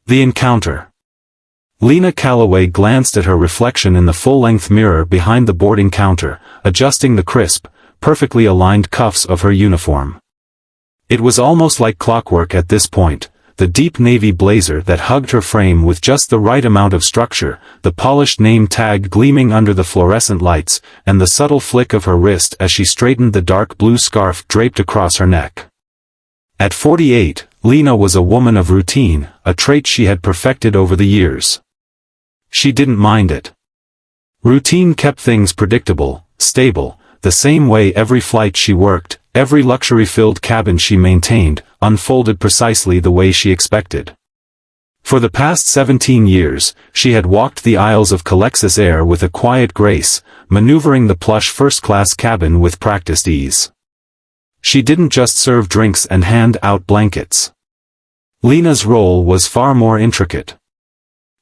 The encounter. Lena Calloway glanced at her reflection in the full-length mirror behind the boarding counter, adjusting the crisp, perfectly aligned cuffs of her uniform. It was almost like clockwork at this point, the deep navy blazer that hugged her frame with just the right amount of structure, the polished name tag gleaming under the fluorescent lights, and the subtle flick of her wrist as she straightened the dark blue scarf draped across her neck. At 48, Lena was a woman of routine, a trait she had perfected over the years. She didn't mind it. Routine kept things predictable, stable, the same way every flight she worked, every luxury-filled cabin she maintained, unfolded precisely the way she expected. For the past 17 years, she had walked the aisles of Calexis Air with a quiet grace, maneuvering the plush first-class cabin with practiced ease. She didn't just serve drinks and hand out blankets. Lena's role was far more intricate.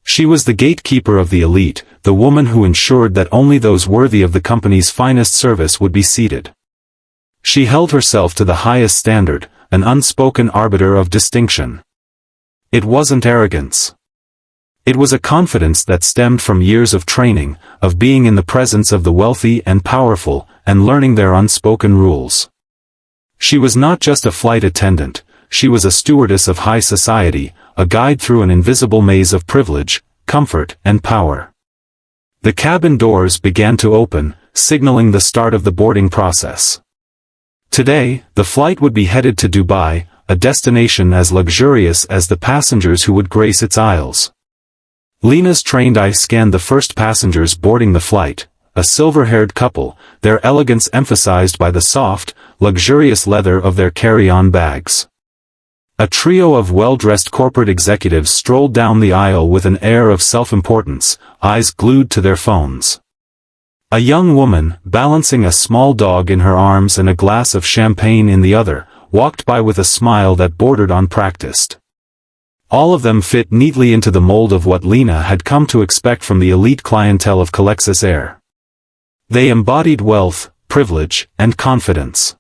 She was the gatekeeper of the elite, the woman who ensured that only those worthy of the company's finest service would be seated. She held herself to the highest standard, an unspoken arbiter of distinction. It wasn't arrogance. It was a confidence that stemmed from years of training, of being in the presence of the wealthy and powerful, and learning their unspoken rules. She was not just a flight attendant, she was a stewardess of high society, a guide through an invisible maze of privilege, comfort, and power. The cabin doors began to open, signaling the start of the boarding process. Today, the flight would be headed to Dubai, a destination as luxurious as the passengers who would grace its aisles. Lena's trained eye scanned the first passengers boarding the flight, a silver-haired couple, their elegance emphasized by the soft, luxurious leather of their carry-on bags. A trio of well-dressed corporate executives strolled down the aisle with an air of self-importance, eyes glued to their phones. A young woman, balancing a small dog in her arms and a glass of champagne in the other, walked by with a smile that bordered on practiced. All of them fit neatly into the mold of what Lena had come to expect from the elite clientele of Calexis Air. They embodied wealth, privilege, and confidence.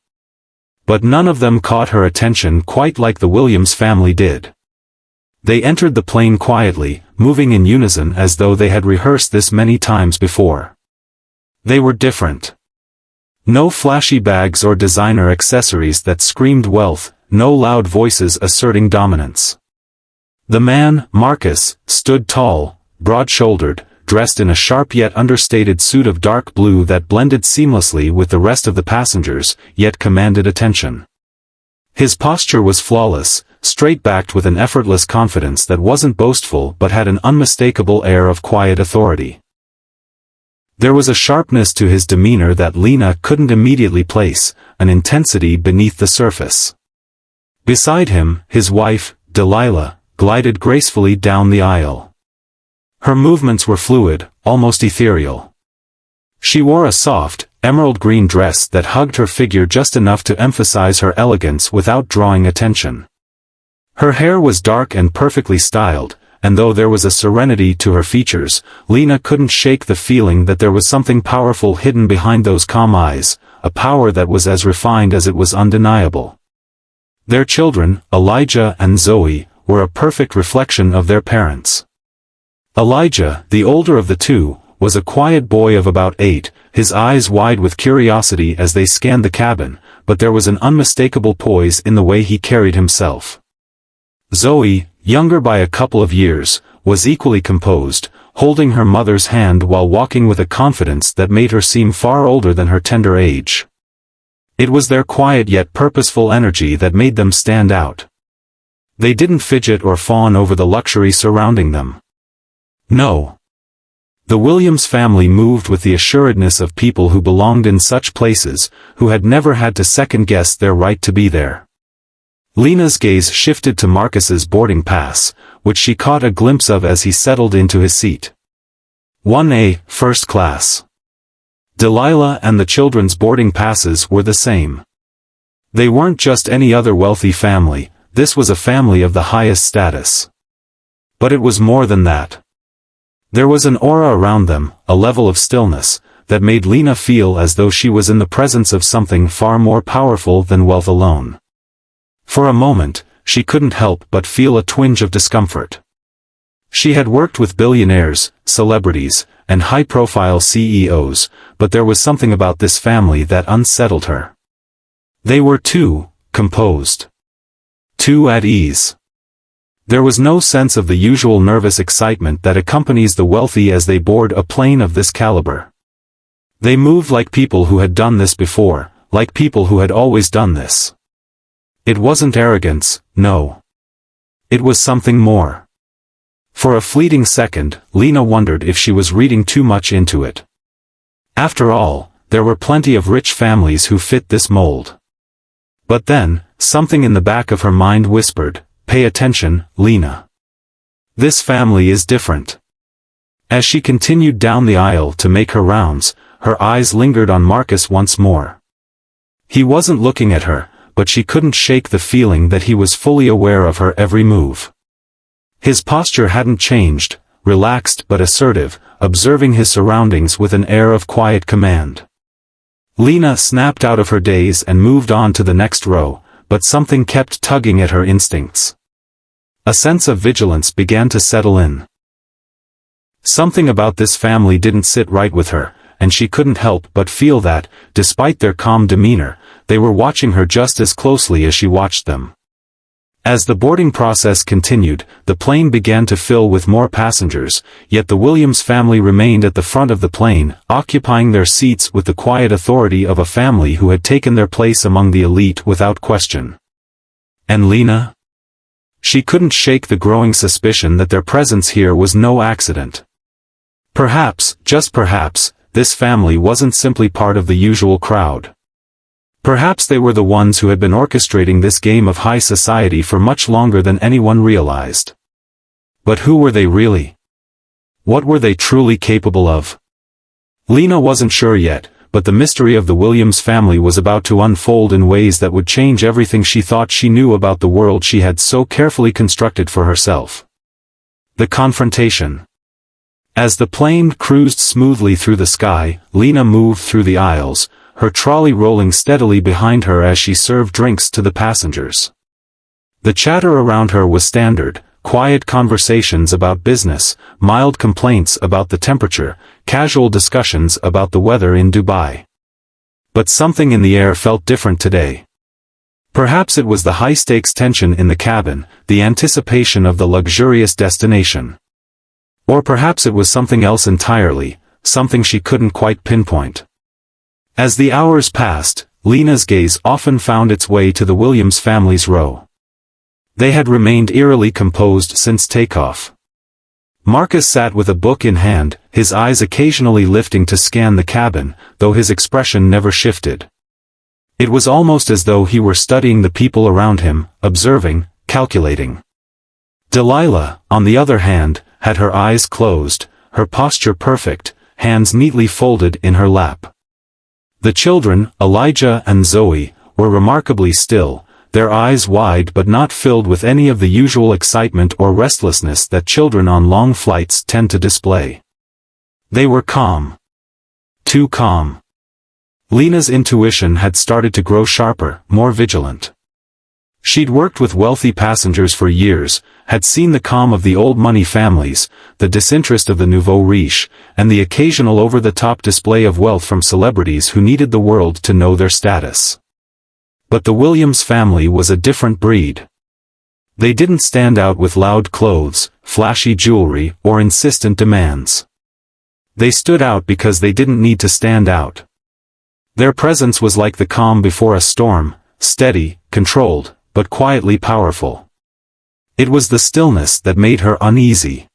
But none of them caught her attention quite like the Williams family did. They entered the plane quietly, moving in unison as though they had rehearsed this many times before. They were different. No flashy bags or designer accessories that screamed wealth, no loud voices asserting dominance. The man, Marcus, stood tall, broad-shouldered, dressed in a sharp yet understated suit of dark blue that blended seamlessly with the rest of the passengers, yet commanded attention. His posture was flawless, straight-backed with an effortless confidence that wasn't boastful but had an unmistakable air of quiet authority. There was a sharpness to his demeanor that Lena couldn't immediately place, an intensity beneath the surface. Beside him, his wife, Delilah, glided gracefully down the aisle. Her movements were fluid, almost ethereal. She wore a soft, emerald-green dress that hugged her figure just enough to emphasize her elegance without drawing attention. Her hair was dark and perfectly styled, and though there was a serenity to her features, Lena couldn't shake the feeling that there was something powerful hidden behind those calm eyes, a power that was as refined as it was undeniable. Their children, Elijah and Zoe, were a perfect reflection of their parents. Elijah, the older of the two, was a quiet boy of about 8, his eyes wide with curiosity as they scanned the cabin, but there was an unmistakable poise in the way he carried himself. Zoe, younger by a couple of years, was equally composed, holding her mother's hand while walking with a confidence that made her seem far older than her tender age. It was their quiet yet purposeful energy that made them stand out. They didn't fidget or fawn over the luxury surrounding them. No. The Williams family moved with the assuredness of people who belonged in such places, who had never had to second-guess their right to be there. Lena's gaze shifted to Marcus's boarding pass, which she caught a glimpse of as he settled into his seat. 1A, first class. Delilah and the children's boarding passes were the same. They weren't just any other wealthy family, this was a family of the highest status. But it was more than that. There was an aura around them, a level of stillness, that made Lena feel as though she was in the presence of something far more powerful than wealth alone. For a moment, she couldn't help but feel a twinge of discomfort. She had worked with billionaires, celebrities, and high-profile CEOs, but there was something about this family that unsettled her. They were too composed. Too at ease. There was no sense of the usual nervous excitement that accompanies the wealthy as they board a plane of this caliber. They moved like people who had done this before, like people who had always done this. It wasn't arrogance, no. It was something more. For a fleeting second, Lena wondered if she was reading too much into it. After all, there were plenty of rich families who fit this mold. But then, something in the back of her mind whispered, "Pay attention, Lena. This family is different." As she continued down the aisle to make her rounds, her eyes lingered on Marcus once more. He wasn't looking at her, but she couldn't shake the feeling that he was fully aware of her every move. His posture hadn't changed, relaxed but assertive, observing his surroundings with an air of quiet command. Lena snapped out of her daze and moved on to the next row, but something kept tugging at her instincts. A sense of vigilance began to settle in. Something about this family didn't sit right with her, and she couldn't help but feel that, despite their calm demeanor, they were watching her just as closely as she watched them. As the boarding process continued, the plane began to fill with more passengers, yet the Williams family remained at the front of the plane, occupying their seats with the quiet authority of a family who had taken their place among the elite without question. And Lena? She couldn't shake the growing suspicion that their presence here was no accident. Perhaps, just perhaps, this family wasn't simply part of the usual crowd. Perhaps they were the ones who had been orchestrating this game of high society for much longer than anyone realized. But who were they really? What were they truly capable of? Lena wasn't sure yet, but the mystery of the Williams family was about to unfold in ways that would change everything she thought she knew about the world she had so carefully constructed for herself. The confrontation. As the plane cruised smoothly through the sky, Lena moved through the aisles, her trolley rolling steadily behind her as she served drinks to the passengers. The chatter around her was standard, quiet conversations about business, mild complaints about the temperature, casual discussions about the weather in Dubai. But something in the air felt different today. Perhaps it was the high-stakes tension in the cabin, the anticipation of the luxurious destination. Or perhaps it was something else entirely, something she couldn't quite pinpoint. As the hours passed, Lena's gaze often found its way to the Williams family's row. They had remained eerily composed since takeoff. Marcus sat with a book in hand, his eyes occasionally lifting to scan the cabin, though his expression never shifted. It was almost as though he were studying the people around him, observing, calculating. Delilah, on the other hand, had her eyes closed, her posture perfect, hands neatly folded in her lap. The children, Elijah and Zoe, were remarkably still, their eyes wide but not filled with any of the usual excitement or restlessness that children on long flights tend to display. They were calm. Too calm. Lena's intuition had started to grow sharper, more vigilant. She'd worked with wealthy passengers for years, had seen the calm of the old money families, the disinterest of the nouveau riche, and the occasional over-the-top display of wealth from celebrities who needed the world to know their status. But the Williams family was a different breed. They didn't stand out with loud clothes, flashy jewelry, or insistent demands. They stood out because they didn't need to stand out. Their presence was like the calm before a storm, steady, controlled, but quietly powerful. It was the stillness that made her uneasy.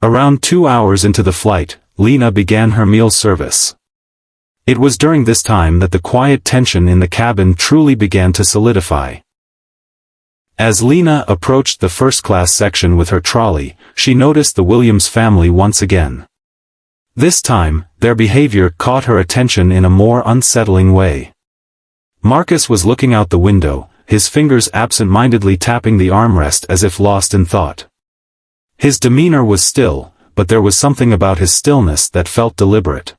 Around 2 hours into the flight, Lena began her meal service. It was during this time that the quiet tension in the cabin truly began to solidify. As Lena approached the first-class section with her trolley, she noticed the Williams family once again. This time, their behavior caught her attention in a more unsettling way. Marcus was looking out the window, his fingers absent-mindedly tapping the armrest as if lost in thought. His demeanor was still, but there was something about his stillness that felt deliberate.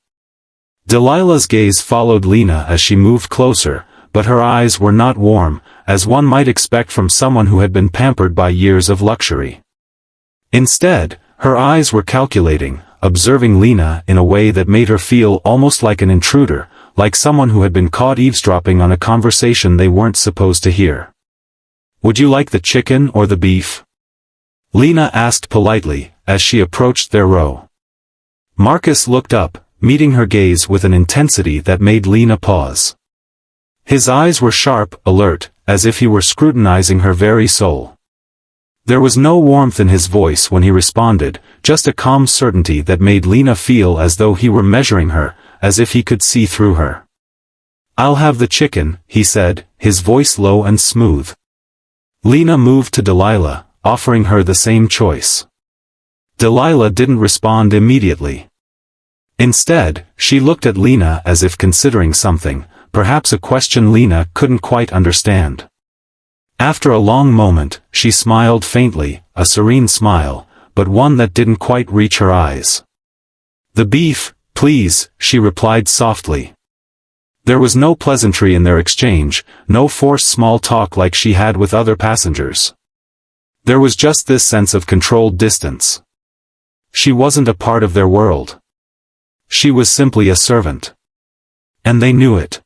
Delilah's gaze followed Lena as she moved closer, but her eyes were not warm, as one might expect from someone who had been pampered by years of luxury. Instead, her eyes were calculating, observing Lena in a way that made her feel almost like an intruder, like someone who had been caught eavesdropping on a conversation they weren't supposed to hear. "Would you like the chicken or the beef?" Lena asked politely, as she approached their row. Marcus looked up, meeting her gaze with an intensity that made Lena pause. His eyes were sharp, alert, as if he were scrutinizing her very soul. There was no warmth in his voice when he responded, just a calm certainty that made Lena feel as though he were measuring her, as if he could see through her. "I'll have the chicken," he said, his voice low and smooth. Lena moved to Delilah, offering her the same choice. Delilah didn't respond immediately. Instead, she looked at Lena as if considering something, perhaps a question Lena couldn't quite understand. After a long moment, she smiled faintly, a serene smile, but one that didn't quite reach her eyes. "The beef, please," she replied softly. There was no pleasantry in their exchange, no forced small talk like she had with other passengers. There was just this sense of controlled distance. She wasn't a part of their world. She was simply a servant. And they knew it.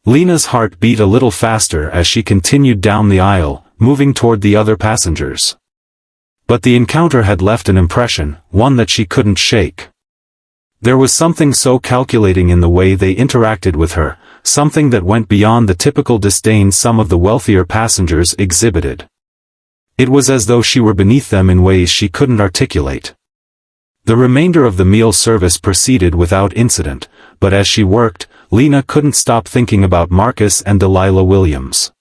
Lena's heart beat a little faster as she continued down the aisle, moving toward the other passengers. But the encounter had left an impression, one that she couldn't shake. There was something so calculating in the way they interacted with her, something that went beyond the typical disdain some of the wealthier passengers exhibited. It was as though she were beneath them in ways she couldn't articulate. The remainder of the meal service proceeded without incident, but as she worked, Lena couldn't stop thinking about Marcus and Delilah Williams.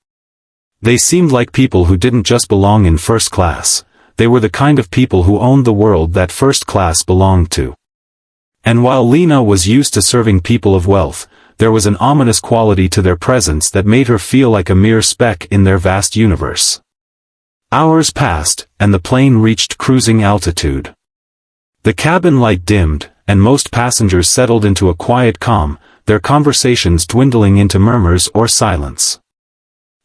They seemed like people who didn't just belong in first class, they were the kind of people who owned the world that first class belonged to. And while Lena was used to serving people of wealth, there was an ominous quality to their presence that made her feel like a mere speck in their vast universe. Hours passed, and the plane reached cruising altitude. The cabin light dimmed, and most passengers settled into a quiet calm, their conversations dwindling into murmurs or silence.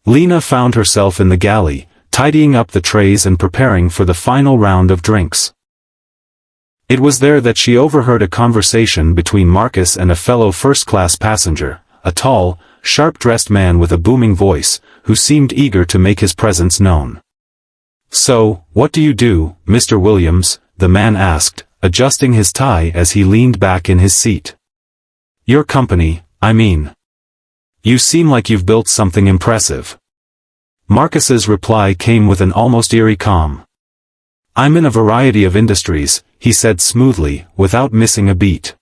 Lena found herself in the galley, tidying up the trays and preparing for the final round of drinks. It was there that she overheard a conversation between Marcus and a fellow first-class passenger, a tall, sharp-dressed man with a booming voice, who seemed eager to make his presence known. "So, what do you do, Mr. Williams?" the man asked, adjusting his tie as he leaned back in his seat. "Your company, I mean. You seem like you've built something impressive." Marcus's reply came with an almost eerie calm. "I'm in a variety of industries," he said smoothly, without missing a beat.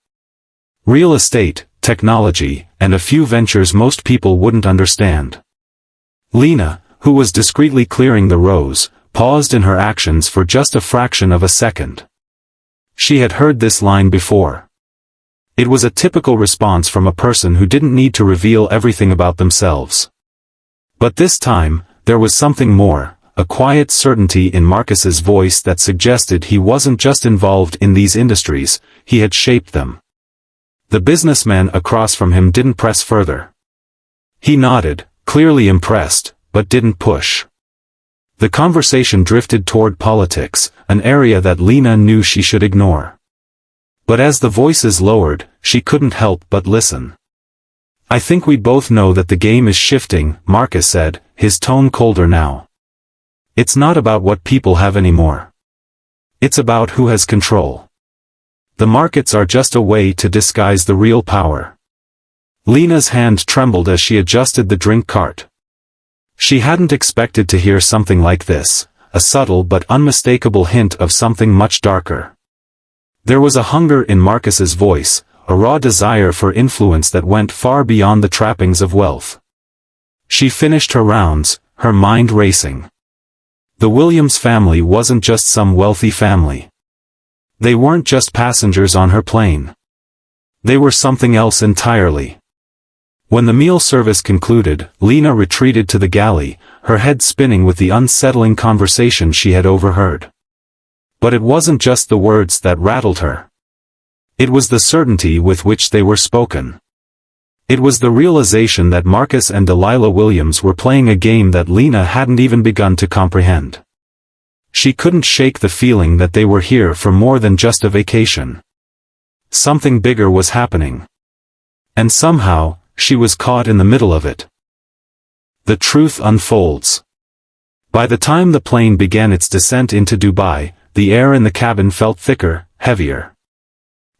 "Real estate, technology, and a few ventures most people wouldn't understand." Lena, who was discreetly clearing the rows, paused in her actions for just a fraction of a second. She had heard this line before. It was a typical response from a person who didn't need to reveal everything about themselves. But this time, there was something more, a quiet certainty in Marcus's voice that suggested he wasn't just involved in these industries, he had shaped them. The businessman across from him didn't press further. He nodded, clearly impressed, but didn't push. The conversation drifted toward politics, an area that Lena knew she should ignore. But as the voices lowered, she couldn't help but listen. "I think we both know that the game is shifting," Marcus said, his tone colder now. "It's not about what people have anymore. It's about who has control. The markets are just a way to disguise the real power." Lena's hand trembled as she adjusted the drink cart. She hadn't expected to hear something like this, a subtle but unmistakable hint of something much darker. There was a hunger in Marcus's voice, a raw desire for influence that went far beyond the trappings of wealth. She finished her rounds, her mind racing. The Williams family wasn't just some wealthy family. They weren't just passengers on her plane. They were something else entirely. When the meal service concluded, Lena retreated to the galley, her head spinning with the unsettling conversation she had overheard. But it wasn't just the words that rattled her. It was the certainty with which they were spoken. It was the realization that Marcus and Delilah Williams were playing a game that Lena hadn't even begun to comprehend. She couldn't shake the feeling that they were here for more than just a vacation. Something bigger was happening. And somehow, she was caught in the middle of it. The truth unfolds. By the time the plane began its descent into Dubai, the air in the cabin felt thicker, heavier.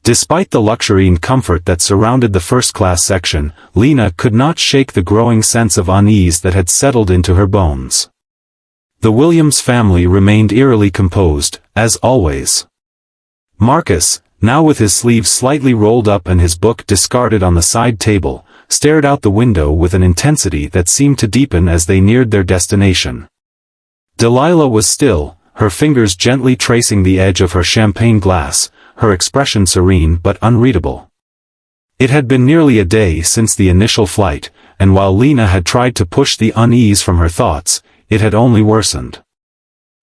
Despite the luxury and comfort that surrounded the first-class section, Lena could not shake the growing sense of unease that had settled into her bones. The Williams family remained eerily composed, as always. Marcus, now with his sleeves slightly rolled up and his book discarded on the side table, stared out the window with an intensity that seemed to deepen as they neared their destination. Delilah was still, her fingers gently tracing the edge of her champagne glass, her expression serene but unreadable. It had been nearly a day since the initial flight, and while Lena had tried to push the unease from her thoughts, it had only worsened.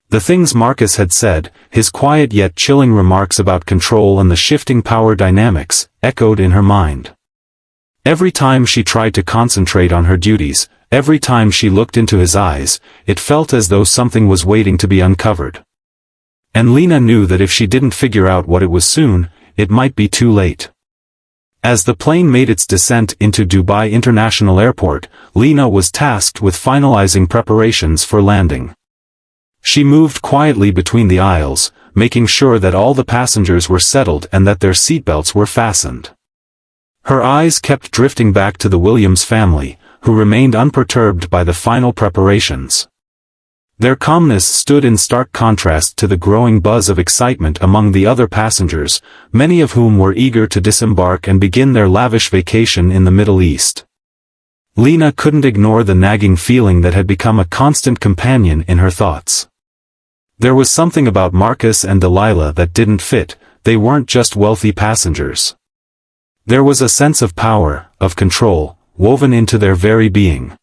The things Marcus had said, his quiet yet chilling remarks about control and the shifting power dynamics, echoed in her mind. Every time she tried to concentrate on her duties, every time she looked into his eyes, it felt as though something was waiting to be uncovered. And Lena knew that if she didn't figure out what it was soon, it might be too late. As the plane made its descent into Dubai International Airport, Lena was tasked with finalizing preparations for landing. She moved quietly between the aisles, making sure that all the passengers were settled and that their seatbelts were fastened. Her eyes kept drifting back to the Williams family, who remained unperturbed by the final preparations. Their calmness stood in stark contrast to the growing buzz of excitement among the other passengers, many of whom were eager to disembark and begin their lavish vacation in the Middle East. Lena couldn't ignore the nagging feeling that had become a constant companion in her thoughts. There was something about Marcus and Delilah that didn't fit. They weren't just wealthy passengers. There was a sense of power, of control, woven into their very being.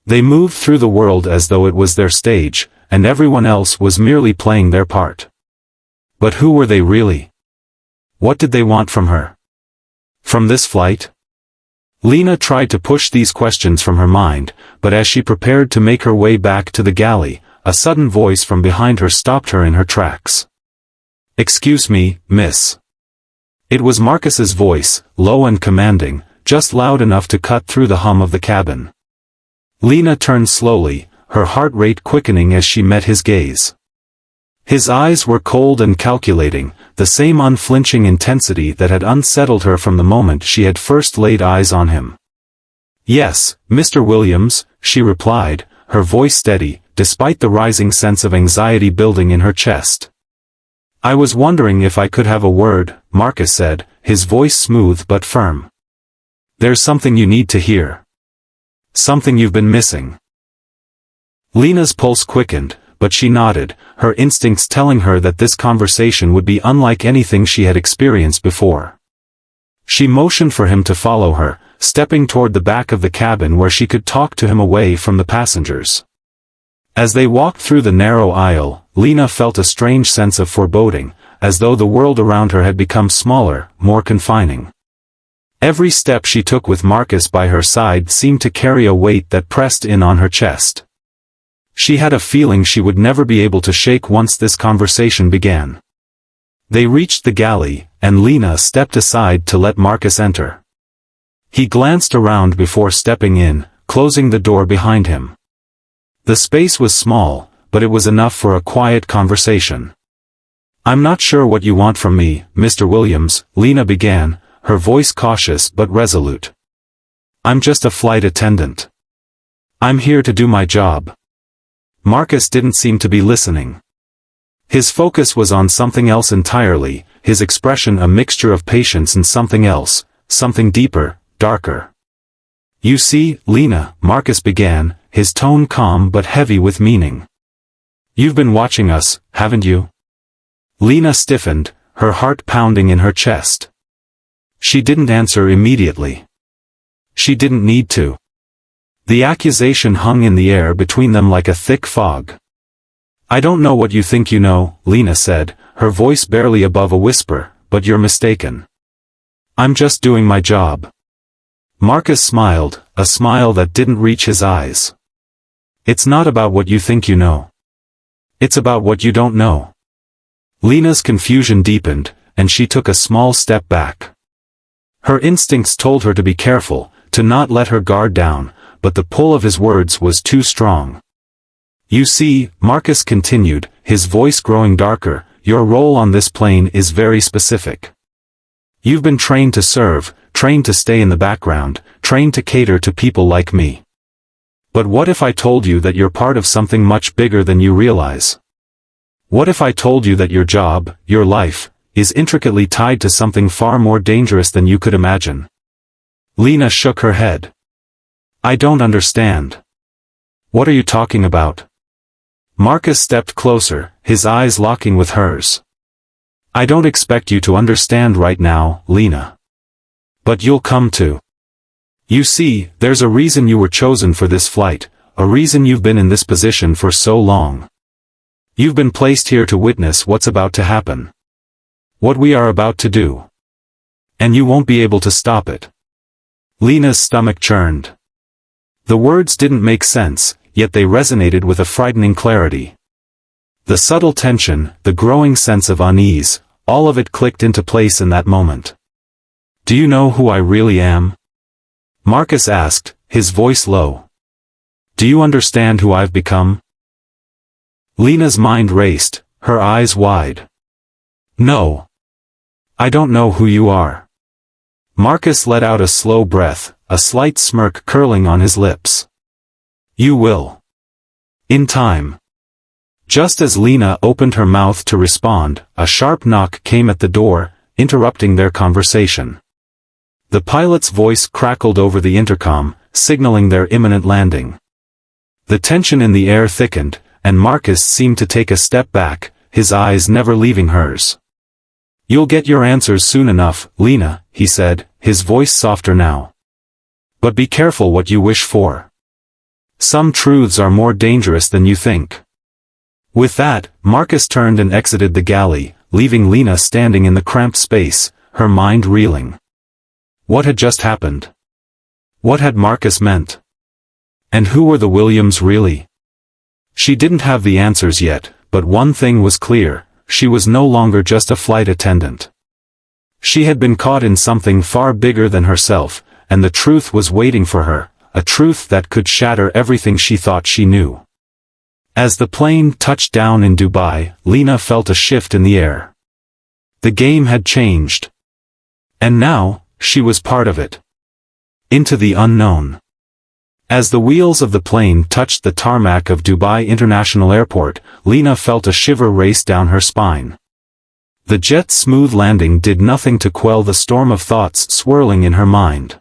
They moved through the world as though it was their stage, and everyone else was merely playing their part. But who were they really? What did they want from her? From this flight? Lena tried to push these questions from her mind, but as she prepared to make her way back to the galley, a sudden voice from behind her stopped her in her tracks. "Excuse me, miss." It was Marcus's voice, low and commanding, just loud enough to cut through the hum of the cabin. Lena turned slowly, her heart rate quickening as she met his gaze. His eyes were cold and calculating, the same unflinching intensity that had unsettled her from the moment she had first laid eyes on him. "Yes, Mr. Williams," she replied, her voice steady, despite the rising sense of anxiety building in her chest. "I was wondering if I could have a word," Marcus said, his voice smooth but firm. "There's something you need to hear. Something you've been missing." Lena's pulse quickened, but she nodded, her instincts telling her that this conversation would be unlike anything she had experienced before. She motioned for him to follow her, stepping toward the back of the cabin where she could talk to him away from the passengers. As they walked through the narrow aisle, Lena felt a strange sense of foreboding, as though the world around her had become smaller, more confining. Every step she took with Marcus by her side seemed to carry a weight that pressed in on her chest. She had a feeling she would never be able to shake once this conversation began. They reached the galley, and Lena stepped aside to let Marcus enter. He glanced around before stepping in, closing the door behind him. The space was small, but it was enough for a quiet conversation. "I'm not sure what you want from me, Mr. Williams," Lena began, her voice cautious but resolute. "I'm just a flight attendant. I'm here to do my job." Marcus didn't seem to be listening. His focus was on something else entirely, his expression a mixture of patience and something else, something deeper, darker. "You see, Lena," Marcus began, his tone calm but heavy with meaning. "You've been watching us, haven't you?" Lena stiffened, her heart pounding in her chest. She didn't answer immediately. She didn't need to. The accusation hung in the air between them like a thick fog. "I don't know what you think you know," Lena said, her voice barely above a whisper, "but you're mistaken. I'm just doing my job." Marcus smiled, a smile that didn't reach his eyes. "It's not about what you think you know. It's about what you don't know. Lena's confusion deepened, and she took a small step back. Her instincts told her to be careful, to not let her guard down, but the pull of his words was too strong. You see, Marcus continued, his voice growing darker, your role on this plane is very specific. You've been trained to serve, trained to stay in the background, trained to cater to people like me. But what if I told you that you're part of something much bigger than you realize? What if I told you that your job, your life, is intricately tied to something far more dangerous than you could imagine? Lena shook her head. I don't understand. What are you talking about? Marcus stepped closer, his eyes locking with hers. I don't expect you to understand right now, Lena. But you'll come to. You see, there's a reason you were chosen for this flight, a reason you've been in this position for so long. You've been placed here to witness what's about to happen. What we are about to do. And you won't be able to stop it. Lena's stomach churned. The words didn't make sense, yet they resonated with a frightening clarity. The subtle tension, the growing sense of unease, all of it clicked into place in that moment. Do you know who I really am? Marcus asked, his voice low. Do you understand who I've become? Lena's mind raced, her eyes wide. No. I don't know who you are. Marcus let out a slow breath, a slight smirk curling on his lips. You will. In time. Just as Lena opened her mouth to respond, a sharp knock came at the door, interrupting their conversation. The pilot's voice crackled over the intercom, signaling their imminent landing. The tension in the air thickened, and Marcus seemed to take a step back, his eyes never leaving hers. You'll get your answers soon enough, Lena, he said, his voice softer now. But be careful what you wish for. Some truths are more dangerous than you think. With that, Marcus turned and exited the galley, leaving Lena standing in the cramped space, her mind reeling. What had just happened? What had Marcus meant? And who were the Williams really? She didn't have the answers yet, but one thing was clear, she was no longer just a flight attendant. She had been caught in something far bigger than herself, and the truth was waiting for her, a truth that could shatter everything she thought she knew. As the plane touched down in Dubai, Lena felt a shift in the air. The game had changed. And now, she was part of it. Into the unknown. As the wheels of the plane touched the tarmac of Dubai International Airport, Lena felt a shiver race down her spine. The jet's smooth landing did nothing to quell the storm of thoughts swirling in her mind.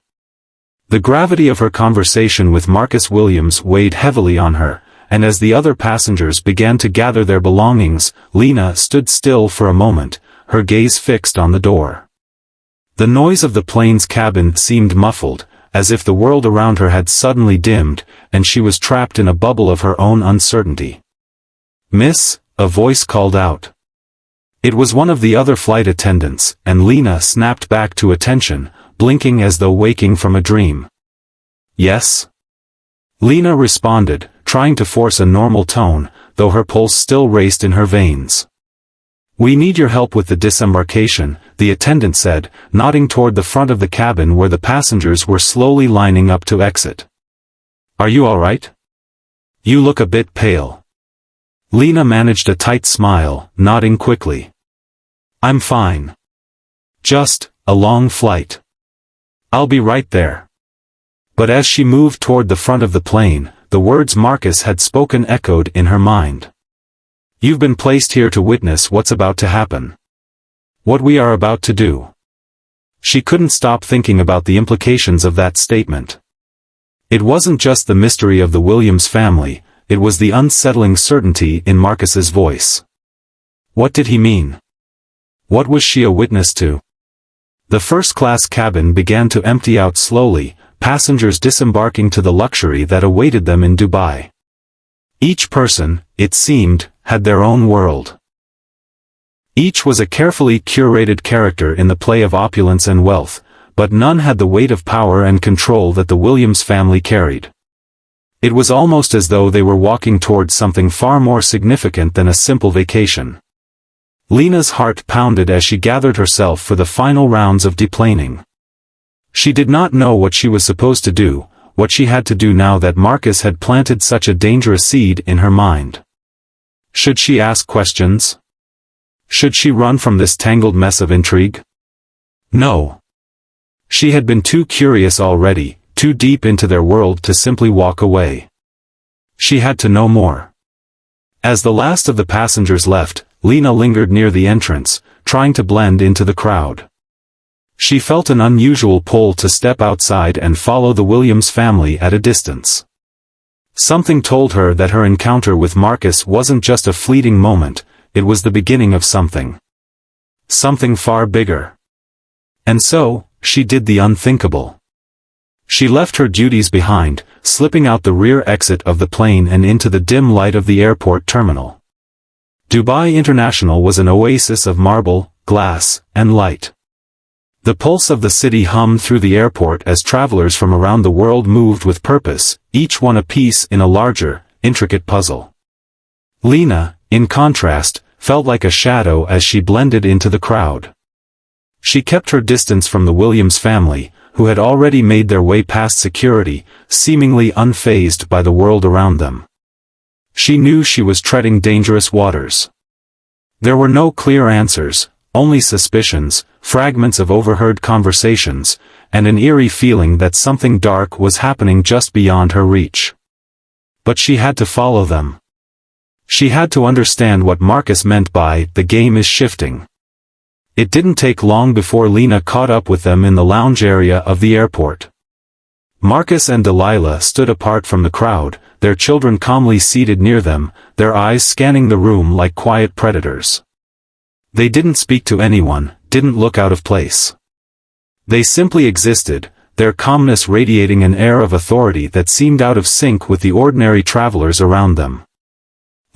The gravity of her conversation with Marcus Williams weighed heavily on her, and as the other passengers began to gather their belongings, Lena stood still for a moment, her gaze fixed on the door. The noise of the plane's cabin seemed muffled, as if the world around her had suddenly dimmed, and she was trapped in a bubble of her own uncertainty. Miss, a voice called out. It was one of the other flight attendants, and Lena snapped back to attention, blinking as though waking from a dream. Yes? Lena responded, trying to force a normal tone, though her pulse still raced in her veins. We need your help with the disembarkation, the attendant said, nodding toward the front of the cabin where the passengers were slowly lining up to exit. Are you all right? You look a bit pale. Lena managed a tight smile, nodding quickly. I'm fine. Just a long flight. I'll be right there. But as she moved toward the front of the plane, the words Marcus had spoken echoed in her mind. You've been placed here to witness what's about to happen. What we are about to do. She couldn't stop thinking about the implications of that statement. It wasn't just the mystery of the Williams family, it was the unsettling certainty in Marcus's voice. What did he mean? What was she a witness to? The first-class cabin began to empty out slowly, passengers disembarking to the luxury that awaited them in Dubai. Each person, it seemed, had their own world. Each was a carefully curated character in the play of opulence and wealth, but none had the weight of power and control that the Williams family carried. It was almost as though they were walking towards something far more significant than a simple vacation. Lena's heart pounded as she gathered herself for the final rounds of deplaning. She did not know what she was supposed to do, what she had to do now that Marcus had planted such a dangerous seed in her mind. Should she ask questions? Should she run from this tangled mess of intrigue? No. She had been too curious already, too deep into their world to simply walk away. She had to know more. As the last of the passengers left, Lena lingered near the entrance, trying to blend into the crowd. She felt an unusual pull to step outside and follow the Williams family at a distance. Something told her that her encounter with Marcus wasn't just a fleeting moment, it was the beginning of something. Something far bigger. And so, she did the unthinkable. She left her duties behind, slipping out the rear exit of the plane and into the dim light of the airport terminal. Dubai International was an oasis of marble, glass, and light. The pulse of the city hummed through the airport as travelers from around the world moved with purpose, each one a piece in a larger, intricate puzzle. Lena, in contrast, felt like a shadow as she blended into the crowd. She kept her distance from the Williams family, who had already made their way past security, seemingly unfazed by the world around them. She knew she was treading dangerous waters. There were no clear answers, only suspicions, fragments of overheard conversations, and an eerie feeling that something dark was happening just beyond her reach. But she had to follow them. She had to understand what Marcus meant by, "the game is shifting." It didn't take long before Lena caught up with them in the lounge area of the airport. Marcus and Delilah stood apart from the crowd, their children calmly seated near them, their eyes scanning the room like quiet predators. They didn't speak to anyone, didn't look out of place. They simply existed, their calmness radiating an air of authority that seemed out of sync with the ordinary travelers around them.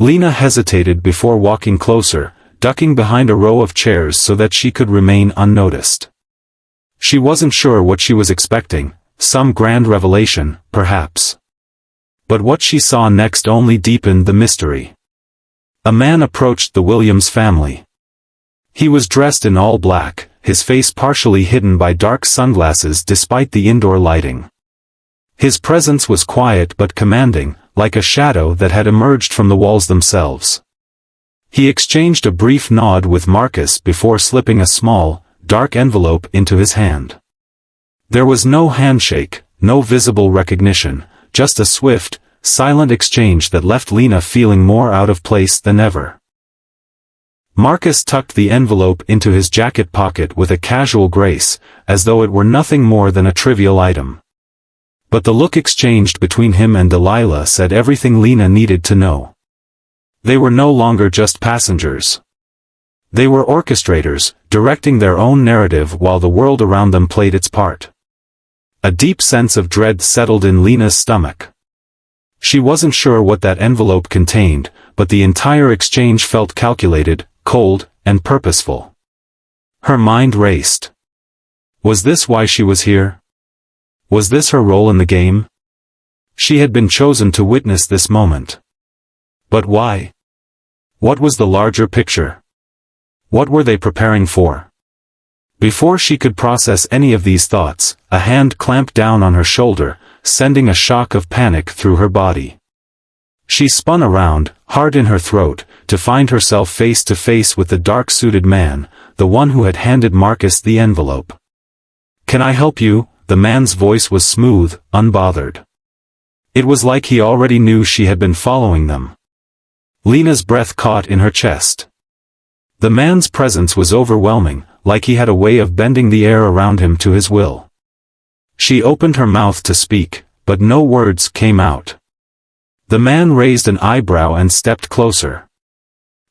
Lena hesitated before walking closer, ducking behind a row of chairs so that she could remain unnoticed. She wasn't sure what she was expecting, some grand revelation, perhaps. But what she saw next only deepened the mystery. A man approached the Williams family. He was dressed in all black, his face partially hidden by dark sunglasses despite the indoor lighting. His presence was quiet but commanding, like a shadow that had emerged from the walls themselves. He exchanged a brief nod with Marcus before slipping a small, dark envelope into his hand. There was no handshake, no visible recognition, just a swift, silent exchange that left Lena feeling more out of place than ever. Marcus tucked the envelope into his jacket pocket with a casual grace, as though it were nothing more than a trivial item. But the look exchanged between him and Delilah said everything Lena needed to know. They were no longer just passengers. They were orchestrators, directing their own narrative while the world around them played its part. A deep sense of dread settled in Lena's stomach. She wasn't sure what that envelope contained, but the entire exchange felt calculated, cold, and purposeful. Her mind raced. Was this why she was here? Was this her role in the game? She had been chosen to witness this moment. But why? What was the larger picture? What were they preparing for? Before she could process any of these thoughts, a hand clamped down on her shoulder, sending a shock of panic through her body. She spun around, heart in her throat, to find herself face to face with the dark-suited man, the one who had handed Marcus the envelope. "Can I help you?" The man's voice was smooth, unbothered. It was like he already knew she had been following them. Lena's breath caught in her chest. The man's presence was overwhelming, like he had a way of bending the air around him to his will. She opened her mouth to speak, but no words came out. The man raised an eyebrow and stepped closer.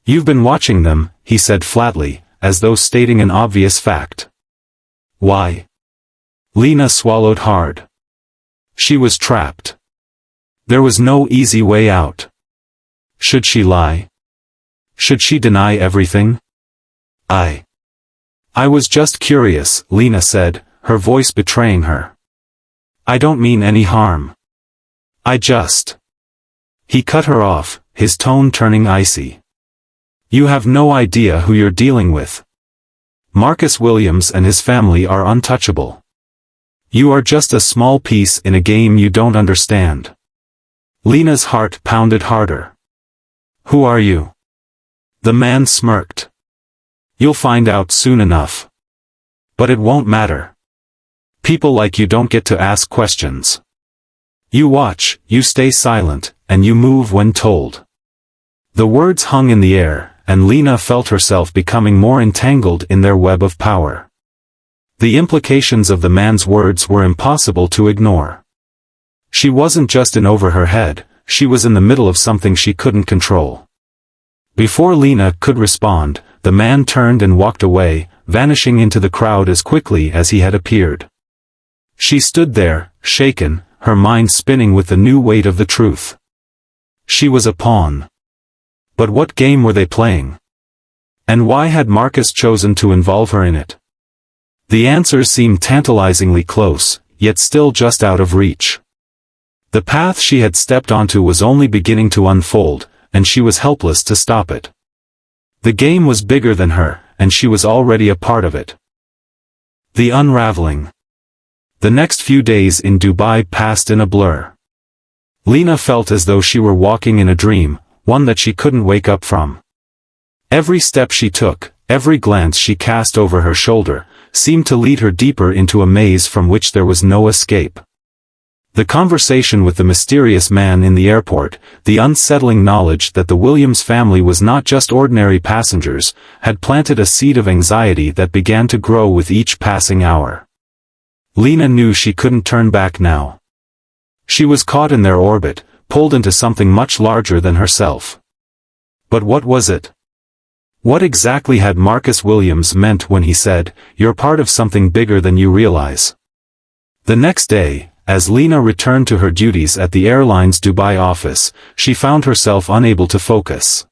"You've been watching them," he said flatly, as though stating an obvious fact. "Why?" Lena swallowed hard. She was trapped. There was no easy way out. Should she lie? Should she deny everything? I was just curious," Lena said, her voice betraying her. "I don't mean any harm. I just... He cut her off, his tone turning icy. You have no idea who you're dealing with. Marcus Williams and his family are untouchable. You are just a small piece in a game you don't understand. Lena's heart pounded harder. Who are you? The man smirked. You'll find out soon enough. But it won't matter. People like you don't get to ask questions. You watch, you stay silent, and you move when told. The words hung in the air, and Lena felt herself becoming more entangled in their web of power. The implications of the man's words were impossible to ignore. She wasn't just in over her head, she was in the middle of something she couldn't control. Before Lena could respond, the man turned and walked away, vanishing into the crowd as quickly as he had appeared. She stood there, shaken, her mind spinning with the new weight of the truth. She was a pawn. But what game were they playing? And why had Marcus chosen to involve her in it? The answers seemed tantalizingly close, yet still just out of reach. The path she had stepped onto was only beginning to unfold, and she was helpless to stop it. The game was bigger than her, and she was already a part of it. The unraveling. The next few days in Dubai passed in a blur. Lena felt as though she were walking in a dream, one that she couldn't wake up from. Every step she took, every glance she cast over her shoulder, seemed to lead her deeper into a maze from which there was no escape. The conversation with the mysterious man in the airport, the unsettling knowledge that the Williams family was not just ordinary passengers, had planted a seed of anxiety that began to grow with each passing hour. Lena knew she couldn't turn back now. She was caught in their orbit, pulled into something much larger than herself. But what was it? What exactly had Marcus Williams meant when he said, "You're part of something bigger than you realize"? The next day, as Lena returned to her duties at the airline's Dubai office, she found herself unable to focus.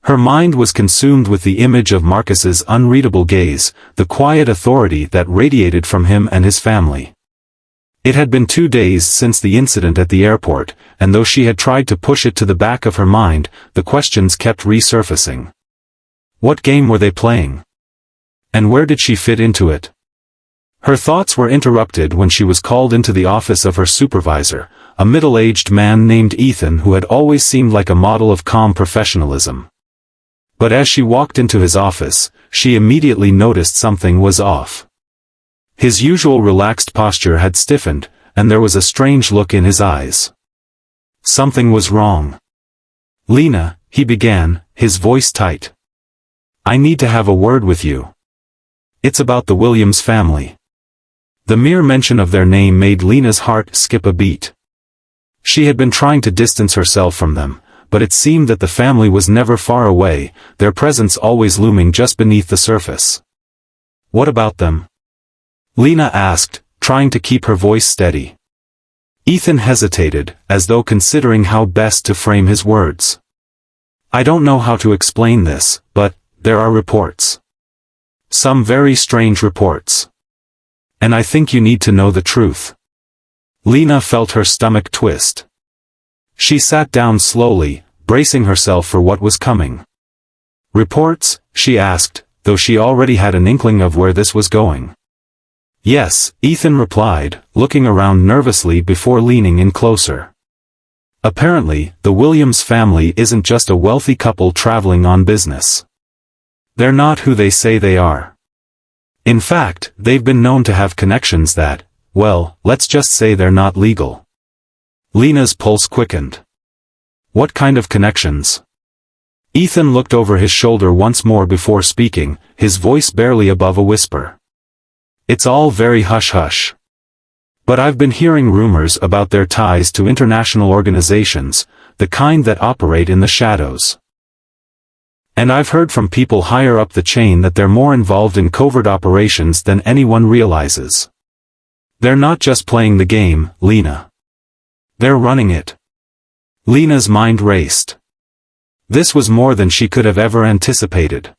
Her mind was consumed with the image of Marcus's unreadable gaze, the quiet authority that radiated from him and his family. It had been 2 days since the incident at the airport, and though she had tried to push it to the back of her mind, the questions kept resurfacing. What game were they playing? And where did she fit into it? Her thoughts were interrupted when she was called into the office of her supervisor, a middle-aged man named Ethan who had always seemed like a model of calm professionalism. But as she walked into his office, she immediately noticed something was off. His usual relaxed posture had stiffened, and there was a strange look in his eyes. Something was wrong. "Lena," he began, his voice tight. "I need to have a word with you. It's about the Williams family." The mere mention of their name made Lena's heart skip a beat. She had been trying to distance herself from them, but it seemed that the family was never far away, their presence always looming just beneath the surface. "What about them?" Lena asked, trying to keep her voice steady. Ethan hesitated, as though considering how best to frame his words. "I don't know how to explain this, but there are reports. Some very strange reports. And I think you need to know the truth." Lena felt her stomach twist. She sat down slowly, bracing herself for what was coming. "Reports?" she asked, though she already had an inkling of where this was going. "Yes," Ethan replied, looking around nervously before leaning in closer. "Apparently, the Williams family isn't just a wealthy couple traveling on business. They're not who they say they are. In fact, they've been known to have connections that, well, let's just say they're not legal." Lena's pulse quickened. "What kind of connections?" Ethan looked over his shoulder once more before speaking, his voice barely above a whisper. "It's all very hush-hush. But I've been hearing rumors about their ties to international organizations, the kind that operate in the shadows. And I've heard from people higher up the chain that they're more involved in covert operations than anyone realizes. They're not just playing the game, Lena. They're running it." Lena's mind raced. This was more than she could have ever anticipated.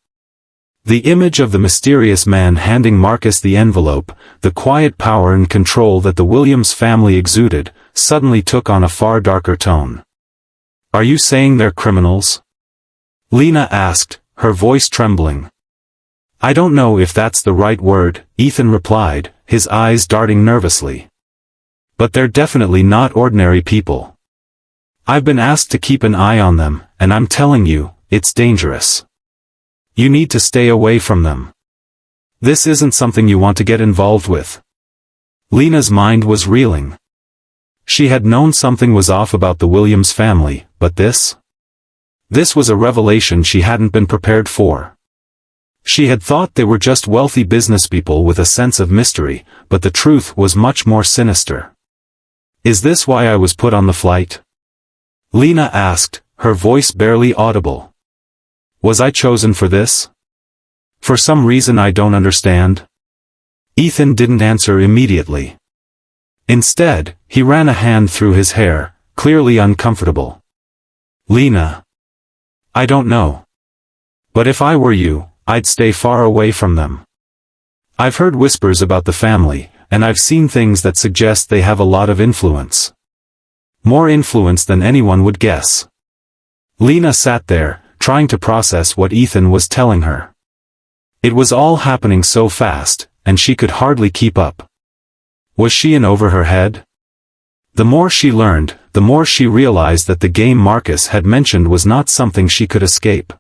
The image of the mysterious man handing Marcus the envelope, the quiet power and control that the Williams family exuded, suddenly took on a far darker tone. "Are you saying they're criminals?" Lena asked, her voice trembling. "I don't know if that's the right word," Ethan replied, his eyes darting nervously. "But they're definitely not ordinary people. I've been asked to keep an eye on them, and I'm telling you, it's dangerous. You need to stay away from them. This isn't something you want to get involved with." Lena's mind was reeling. She had known something was off about the Williams family, but this? This was a revelation she hadn't been prepared for. She had thought they were just wealthy businesspeople with a sense of mystery, but the truth was much more sinister. "Is this why I was put on the flight?" Lena asked, her voice barely audible. "Was I chosen for this? For some reason I don't understand?" Ethan didn't answer immediately. Instead, he ran a hand through his hair, clearly uncomfortable. "Lena, I don't know. But if I were you, I'd stay far away from them. I've heard whispers about the family, and I've seen things that suggest they have a lot of influence. More influence than anyone would guess." Lena sat there, trying to process what Ethan was telling her. It was all happening so fast, and she could hardly keep up. Was she in over her head? The more she learned, the more she realized that the game Marcus had mentioned was not something she could escape.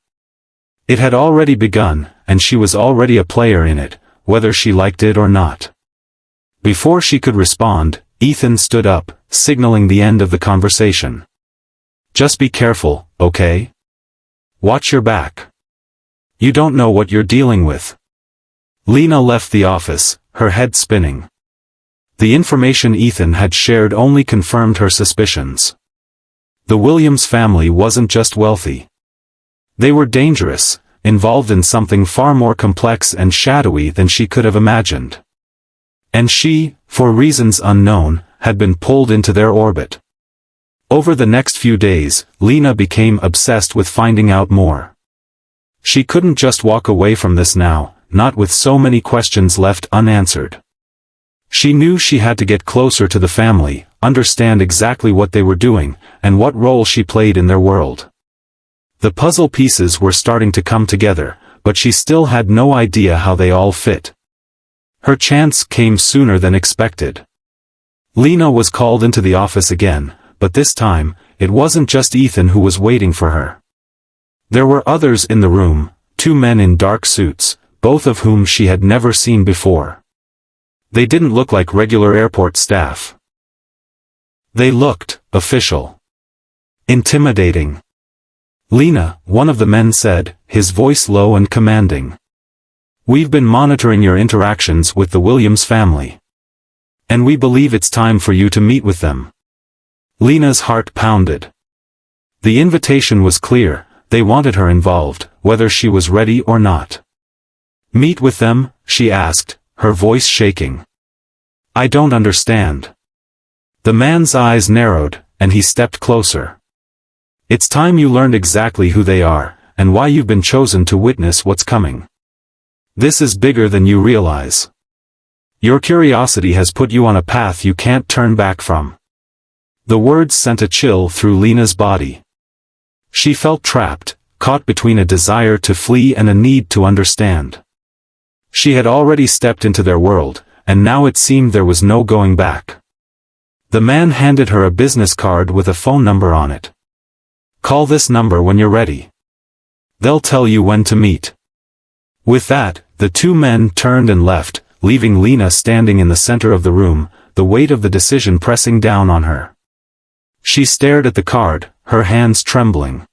It had already begun, and she was already a player in it, whether she liked it or not. Before she could respond, Ethan stood up, signaling the end of the conversation. "Just be careful, okay? Watch your back. You don't know what you're dealing with." Lena left the office, her head spinning. The information Ethan had shared only confirmed her suspicions. The Williams family wasn't just wealthy. They were dangerous, involved in something far more complex and shadowy than she could have imagined. And she, for reasons unknown, had been pulled into their orbit. Over the next few days, Lena became obsessed with finding out more. She couldn't just walk away from this now, not with so many questions left unanswered. She knew she had to get closer to the family, understand exactly what they were doing, and what role she played in their world. The puzzle pieces were starting to come together, but she still had no idea how they all fit. Her chance came sooner than expected. Lena was called into the office again, but this time, it wasn't just Ethan who was waiting for her. There were others in the room, 2 men in dark suits, both of whom she had never seen before. They didn't look like regular airport staff. They looked official. Intimidating. "Lena," one of the men said, his voice low and commanding. "We've been monitoring your interactions with the Williams family. And we believe it's time for you to meet with them." Lena's heart pounded. The invitation was clear, they wanted her involved, whether she was ready or not. "Meet with them?" she asked, her voice shaking. "I don't understand." The man's eyes narrowed, and he stepped closer. "It's time you learned exactly who they are, and why you've been chosen to witness what's coming. This is bigger than you realize. Your curiosity has put you on a path you can't turn back from." The words sent a chill through Lena's body. She felt trapped, caught between a desire to flee and a need to understand. She had already stepped into their world, and now it seemed there was no going back. The man handed her a business card with a phone number on it. "Call this number when you're ready. They'll tell you when to meet." With that, the 2 men turned and left, leaving Lena standing in the center of the room, the weight of the decision pressing down on her. She stared at the card, her hands trembling.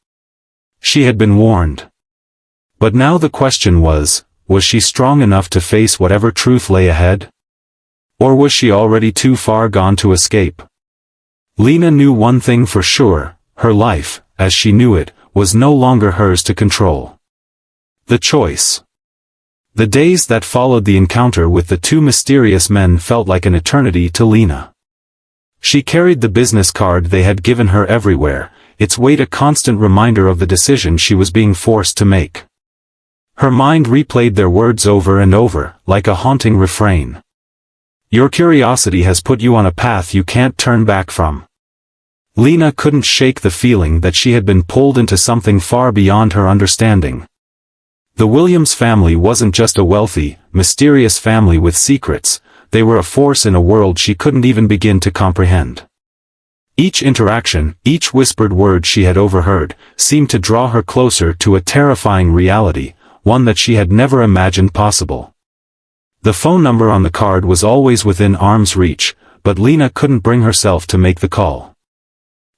She had been warned. But now the question was she strong enough to face whatever truth lay ahead? Or was she already too far gone to escape? Lena knew one thing for sure, her life, as she knew it, was no longer hers to control. The choice. The days that followed the encounter with the 2 mysterious men felt like an eternity to Lena. She carried the business card they had given her everywhere, its weight a constant reminder of the decision she was being forced to make. Her mind replayed their words over and over, like a haunting refrain. Your curiosity has put you on a path you can't turn back from. Lena couldn't shake the feeling that she had been pulled into something far beyond her understanding. The Williams family wasn't just a wealthy, mysterious family with secrets, they were a force in a world she couldn't even begin to comprehend. Each interaction, each whispered word she had overheard, seemed to draw her closer to a terrifying reality, one that she had never imagined possible. The phone number on the card was always within arm's reach, but Lena couldn't bring herself to make the call.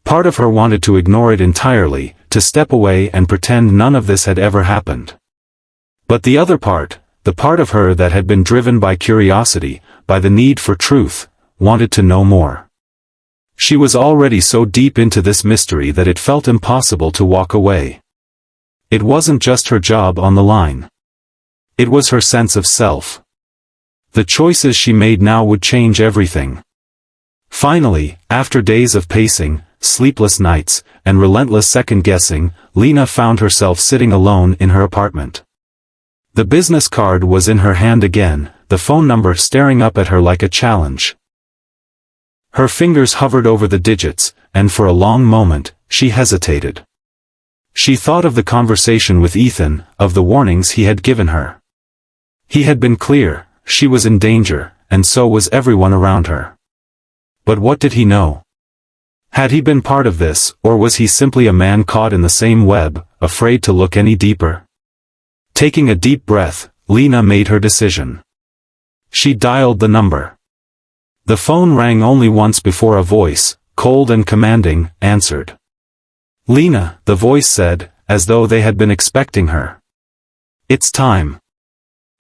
Part of her wanted to ignore it entirely, to step away and pretend none of this had ever happened. But the other part, the part of her that had been driven by curiosity, by the need for truth, wanted to know more. She was already so deep into this mystery that it felt impossible to walk away. It wasn't just her job on the line. It was her sense of self. The choices she made now would change everything. Finally, after days of pacing, sleepless nights, and relentless second-guessing, Lena found herself sitting alone in her apartment. The business card was in her hand again, the phone number staring up at her like a challenge. Her fingers hovered over the digits, and for a long moment, she hesitated. She thought of the conversation with Ethan, of the warnings he had given her. He had been clear, she was in danger, and so was everyone around her. But what did he know? Had he been part of this, or was he simply a man caught in the same web, afraid to look any deeper? Taking a deep breath, Lena made her decision. She dialed the number. The phone rang only once before a voice, cold and commanding, answered. "Lena," the voice said, as though they had been expecting her. "It's time."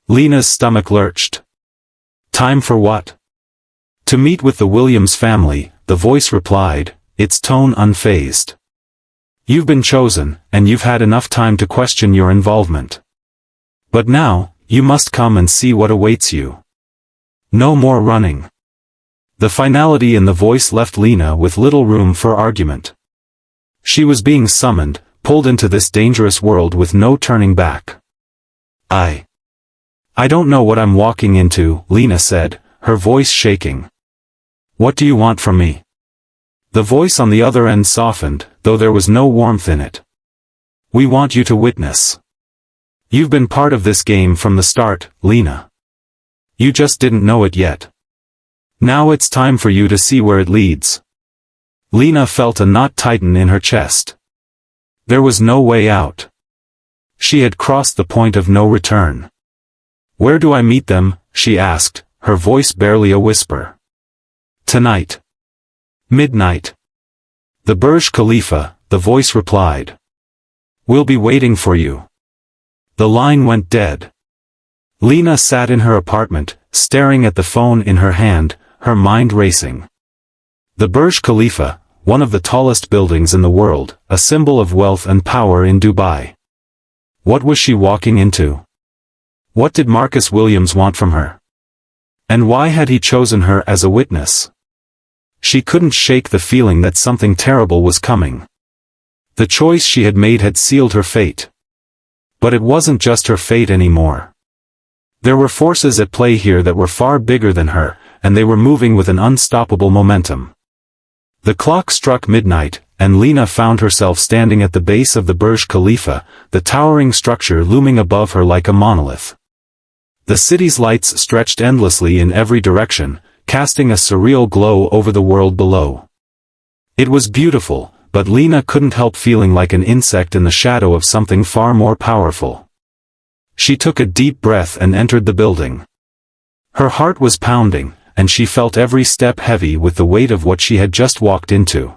Lena's stomach lurched. "Time for what?" "To meet with the Williams family," the voice replied, its tone unfazed. "You've been chosen, and you've had enough time to question your involvement. But now, you must come and see what awaits you. No more running." The finality in the voice left Lena with little room for argument. She was being summoned, pulled into this dangerous world with no turning back. I don't know what I'm walking into," Lena said, her voice shaking. "What do you want from me?" The voice on the other end softened, though there was no warmth in it. "We want you to witness. You've been part of this game from the start, Lena. You just didn't know it yet. Now it's time for you to see where it leads." Lena felt a knot tighten in her chest. There was no way out. She had crossed the point of no return. "Where do I meet them?" she asked, her voice barely a whisper. "Tonight. Midnight. The Burj Khalifa," the voice replied. "We'll be waiting for you." The line went dead. Lena sat in her apartment, staring at the phone in her hand, her mind racing. The Burj Khalifa, one of the tallest buildings in the world, a symbol of wealth and power in Dubai. What was she walking into? What did Marcus Williams want from her? And why had he chosen her as a witness? She couldn't shake the feeling that something terrible was coming. The choice she had made had sealed her fate. But it wasn't just her fate anymore. There were forces at play here that were far bigger than her, and they were moving with an unstoppable momentum. The clock struck midnight, and Lena found herself standing at the base of the Burj Khalifa, the towering structure looming above her like a monolith. The city's lights stretched endlessly in every direction, casting a surreal glow over the world below. It was beautiful, but Lena couldn't help feeling like an insect in the shadow of something far more powerful. She took a deep breath and entered the building. Her heart was pounding, and she felt every step heavy with the weight of what she had just walked into.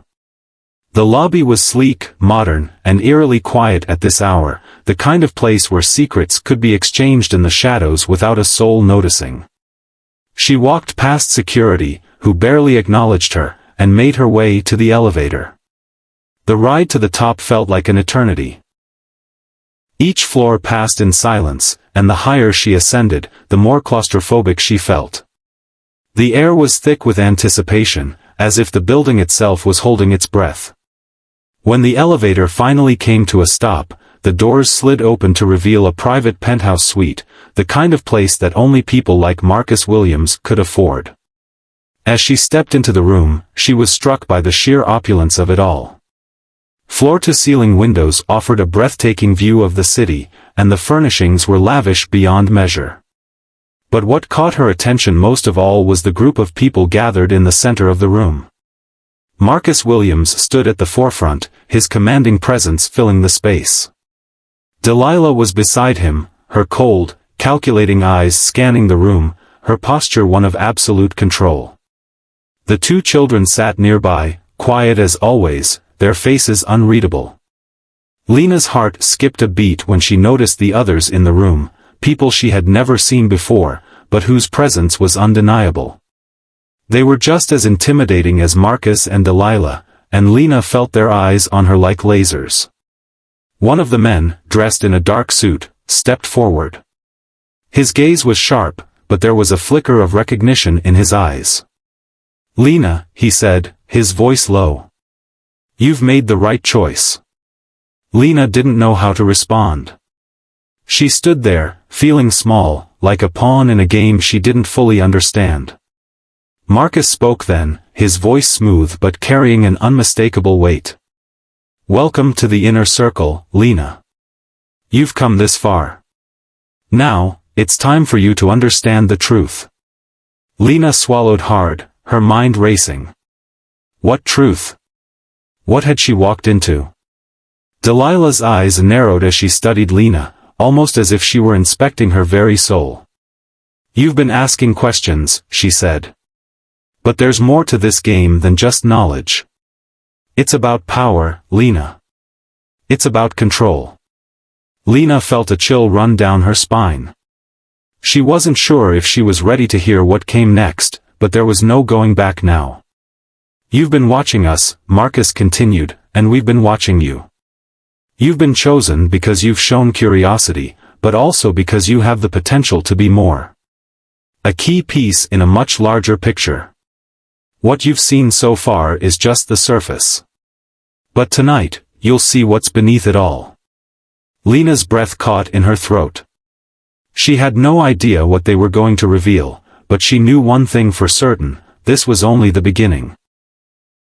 The lobby was sleek, modern, and eerily quiet at this hour, the kind of place where secrets could be exchanged in the shadows without a soul noticing. She walked past security, who barely acknowledged her, and made her way to the elevator. The ride to the top felt like an eternity. Each floor passed in silence, and the higher she ascended, the more claustrophobic she felt. The air was thick with anticipation, as if the building itself was holding its breath. When the elevator finally came to a stop, the doors slid open to reveal a private penthouse suite, the kind of place that only people like Marcus Williams could afford. As she stepped into the room, she was struck by the sheer opulence of it all. Floor-to-ceiling windows offered a breathtaking view of the city, and the furnishings were lavish beyond measure. But what caught her attention most of all was the group of people gathered in the center of the room. Marcus Williams stood at the forefront, his commanding presence filling the space. Delilah was beside him, her cold, calculating eyes scanning the room, her posture one of absolute control. The two children sat nearby, quiet as always, their faces unreadable. Lena's heart skipped a beat when she noticed the others in the room, people she had never seen before, but whose presence was undeniable. They were just as intimidating as Marcus and Delilah, and Lena felt their eyes on her like lasers. One of the men, dressed in a dark suit, stepped forward. His gaze was sharp, but there was a flicker of recognition in his eyes. "Lena," he said, his voice low. "You've made the right choice." Lena didn't know how to respond. She stood there, feeling small, like a pawn in a game she didn't fully understand. Marcus spoke then, his voice smooth but carrying an unmistakable weight. "Welcome to the inner circle, Lena. You've come this far. Now, it's time for you to understand the truth." Lena swallowed hard, her mind racing. What truth? What had she walked into? Delilah's eyes narrowed as she studied Lena, almost as if she were inspecting her very soul. "You've been asking questions," she said. "But there's more to this game than just knowledge. It's about power, Lena. It's about control." Lena felt a chill run down her spine. She wasn't sure if she was ready to hear what came next, but there was no going back now. "You've been watching us," Marcus continued, "and we've been watching you. You've been chosen because you've shown curiosity, but also because you have the potential to be more. A key piece in a much larger picture. What you've seen so far is just the surface. But tonight, you'll see what's beneath it all." Lena's breath caught in her throat. She had no idea what they were going to reveal, but she knew one thing for certain: this was only the beginning.